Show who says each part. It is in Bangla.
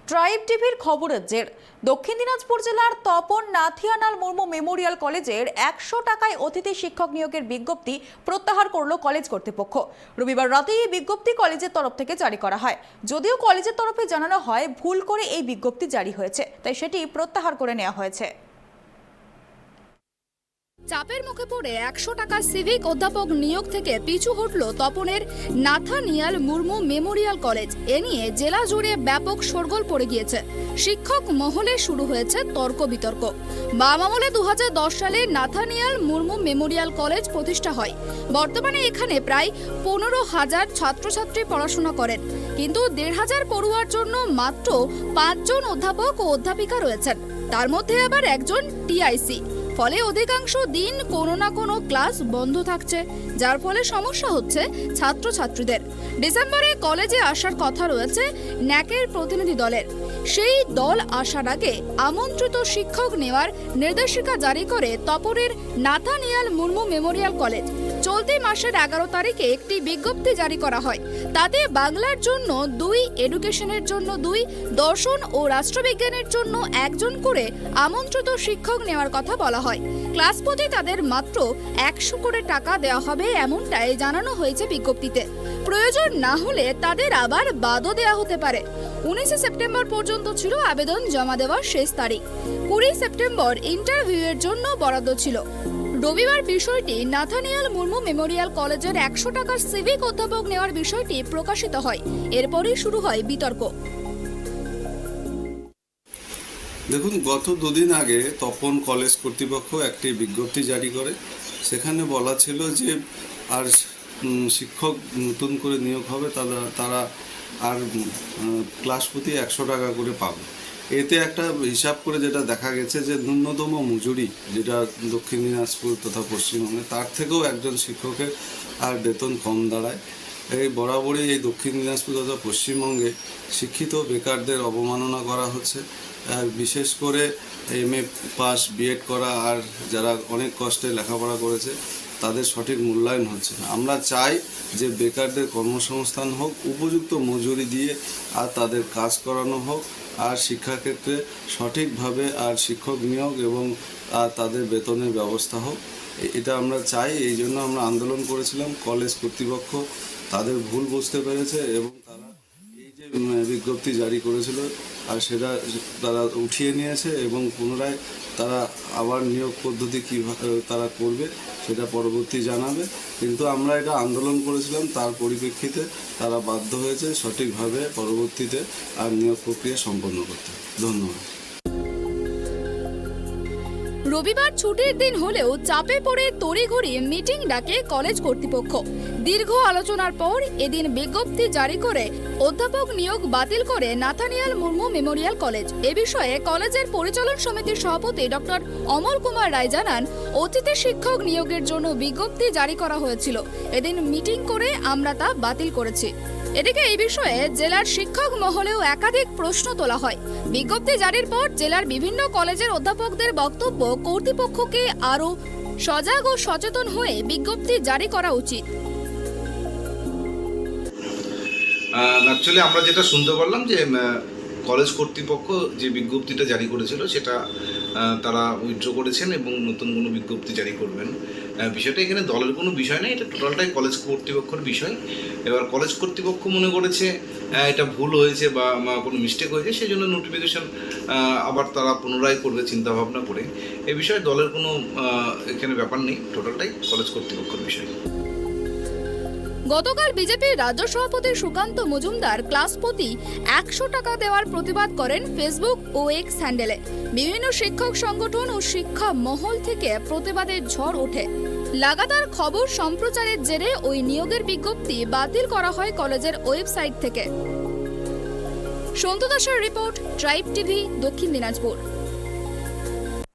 Speaker 1: ট্রাইব টিভির খবরের জের দক্ষিণ দিনাজপুর জেলার তপন নাথিয়ানাল মুর্মু মেমোরিয়াল কলেজের 100 টাকায় অতিথি শিক্ষক নিয়োগের বিজ্ঞপ্তি প্রত্যাহার করল কলেজ কর্তৃপক্ষ। রবিবার রাতে এই বিজ্ঞপ্তি কলেজের তরফ থেকে জারি করা হয়। যদিও কলেজের তরফে জানানো হয় ভুল করে এই বিজ্ঞপ্তি জারি হয়েছে, তাই সেটি প্রত্যাহার করে নেওয়া হয়েছে।
Speaker 2: চাপের মুখে পড়ে 100 টাকা সিভিক অধ্যাপক নিয়োগ থেকে পিছু হটল তপনের নাথানিয়াল মুর্মু মেমোরিয়াল কলেজ। এ নিয়ে জেলা জুড়ে ব্যাপক শোরগোল পড়ে গিয়েছে। শিক্ষক মহলে শুরু হয়েছে তর্ক বিতর্ক। বাম আমলে 2010 সালে নাথানিয়াল মুর্মু মেমোরিয়াল কলেজ প্রতিষ্ঠা হয়। বর্তমানে এখানে প্রায় 15,000 ছাত্রছাত্রী পড়াশোনা করেন, কিন্তু 1,500 পড়ুয়ার জন্য মাত্র 5 জন অধ্যাপক ও অধ্যাপিকা রয়েছেন। তার মধ্যে আবার একজন টিআইসি। ফলে অধিকাংশ দিন কোনো না কোনো ক্লাস বন্ধ থাকছে, যার ফলে সমস্যা হচ্ছে ছাত্রছাত্রীদের। ডিসেম্বরে কলেজে আসার কথা রয়েছে ন্যাকের প্রতিনিধি দলের। সেই দল আসার আগে আমন্ত্রিত শিক্ষক নেওয়ার নির্দেশিকা জারি করে তপনের নাথানিয়াল মুর্মু মেমোরিয়াল কলেজ। চলতি মাসের 11 তারিখে একটি বিজ্ঞপ্তি জারি করা হয়। তাতে বাংলার জন্য 2, এডুকেশনের জন্য 2, দর্শন ও রাষ্ট্রবিজ্ঞানের জন্য 1 জন করে আমন্ত্রিত শিক্ষক নেওয়ার কথা বলা হয়। ক্লাস প্রতি তাদের মাত্র 100 করে টাকা দেওয়া হবে, এমনটাই জানানো হয়েছে বিজ্ঞপ্তিতে। প্রয়োজন না হলে তাদের আবার বাদও দেওয়া হতে পারে। 19 সেপ্টেম্বর পর্যন্ত ছিল আবেদন জমা দেওয়ার শেষ তারিখ। 20 সেপ্টেম্বর ইন্টারভিউয়ের জন্য বরাদ্দ ছিল। রবিবার বিষয়টি নাথানিয়াল মুর্মু মেমোরিয়াল কলেজের 100 টাকার সিভিক অধ্যাপক নেওয়ার বিষয়টি প্রকাশিত হয়। এরপরই শুরু হয় বিতর্ক।
Speaker 3: দেখুন, গত 2 দিন আগে তপন কলেজ কর্তৃপক্ষ একটি বিজ্ঞপ্তি জারি করে। সেখানে বলা ছিল যে আর শিক্ষক নতুন করে নিয়োগ হবে, তারা আর ক্লাস প্রতি 100 টাকা করে পাবে। এতে একটা হিসাব করে যেটা দেখা গেছে যে ন্যূনতম মজুরি যেটা দক্ষিণ দিনাজপুর তথা পশ্চিমবঙ্গে, তার থেকেও একজন শিক্ষকের আর বেতন কম দাঁড়ায়। এই বরাবরই এই দক্ষিণ দিনাজপুর তথা পশ্চিমবঙ্গে শিক্ষিত বেকারদের অবমাননা করা হচ্ছে। আর বিশেষ করে MA পাস, বিএড করা আর যারা অনেক কষ্টে লেখাপড়া করেছে তাদের সঠিক মূল্যায়ন হচ্ছে না। আমরা চাই যে বেকারদের কর্মসংস্থান হোক, উপযুক্ত মজুরি দিয়ে আর তাদের কাজ করানো হোক, আর শিক্ষাক্ষেত্রে সঠিকভাবে আর শিক্ষক নিয়োগ এবং তাদের বেতনের ব্যবস্থা হোক। এটা আমরা চাই। এই জন্য আমরা আন্দোলন করেছিলাম। কলেজ কর্তৃপক্ষ তাদের ভুল বুঝতে পেরেছে এবং তারা এই যে বিজ্ঞপ্তি জারি করেছিল আর সেটা তারা উঠিয়ে নিয়েছে এবং পুনরায় তারা আবার নিয়োগ পদ্ধতি কীভাবে তারা করবে সেটা পরবর্তী জানাবে। কিন্তু আমরা এটা আন্দোলন করেছিলাম, তার পরিপ্রেক্ষিতে তারা বাধ্য হয়েছে সঠিকভাবে পরবর্তীতে আর নিয়োগ প্রক্রিয়া সম্পন্ন করতে। ধন্যবাদ।
Speaker 2: রবিবার ছুটির দিন হলেও চাপে পড়ে তড়িঘড়ি মিটিং ডাকে কলেজ কর্তৃপক্ষ। দীর্ঘ আলোচনার পর এদিন বিজ্ঞপ্তি জারি করে অধ্যাপক নিয়োগ বাতিল করে নাথানিয়াল মুর্মু মেমোরিয়াল কলেজ। এ বিষয়ে কলেজের পরিচালন সমিতির সভাপতি ডক্টর অমল কুমার রায় জানান, অতিথি শিক্ষক নিয়োগের জন্য বিজ্ঞপ্তি জারি করা হয়েছিল। এদিন মিটিং করে আমরা তা বাতিল করেছি। এদিকে এই বিষয়ে জেলার শিক্ষক মহলেও একাধিক প্রশ্ন তোলা হয়। বিজ্ঞপ্তি জারির পর জেলার বিভিন্ন কলেজের অধ্যাপকদের বক্তব্য, কর্তৃপক্ষকে আরও সজাগ ও সচেতন হয়ে বিজ্ঞপ্তি জারি করা উচিত।
Speaker 4: অ্যাকচুয়ালি আমরা যেটা শুনতে পারলাম যে কলেজ কর্তৃপক্ষ যে বিজ্ঞপ্তিটা জারি করেছিল সেটা তারা উইথড্র করেছেন এবং নতুন কোনো বিজ্ঞপ্তি জারি করবেন। বিষয়টা এখানে দলের কোনো বিষয় নেই, এটা টোটালটাই কলেজ কর্তৃপক্ষের বিষয়। এবার কলেজ কর্তৃপক্ষ মনে করেছে এটা ভুল হয়েছে বা কোনো মিস্টেক হয়েছে, সেই জন্য নোটিফিকেশন আবার তারা পুনরায় করবে চিন্তাভাবনা করে। এই বিষয়ে দলের কোনো এখানে ব্যাপার নেই, টোটালটাই কলেজ কর্তৃপক্ষের বিষয়।
Speaker 2: গতকাল বিজেপির রাজ্য সভাপতি সুকান্ত মজুমদার ক্লাস প্রতি 100 টাকা দেওয়ার প্রতিবাদ করেন ফেসবুক ও এক্স হ্যান্ডেলে। বিভিন্ন শিক্ষক সংগঠন ও শিক্ষা মহল থেকে প্রতিবাদের ঝড় ওঠে। লাগাতার খবর সম্প্রচারের জেরে ওই নিয়োগের বিজ্ঞপ্তি বাতিল করা হয় কলেজের ওয়েবসাইট থেকে। সন্তু দাসের রিপোর্ট, ট্রাইব টিভি, দক্ষিণ দিনাজপুর।